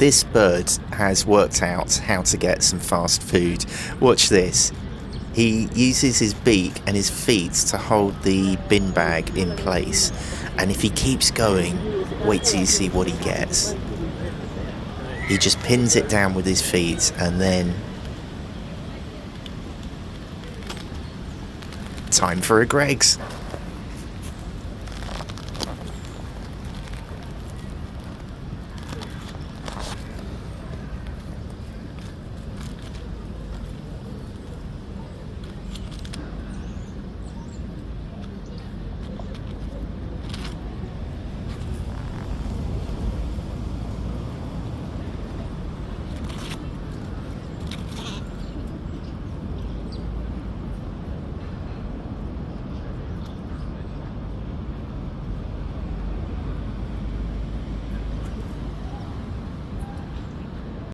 this bird has worked out how to get some fast food. Watch this. He uses his beak and his feet to hold the bin bag in place. And if he keeps going, wait till you see what he gets. He just pins it down with his feet and then... time for a Greggs.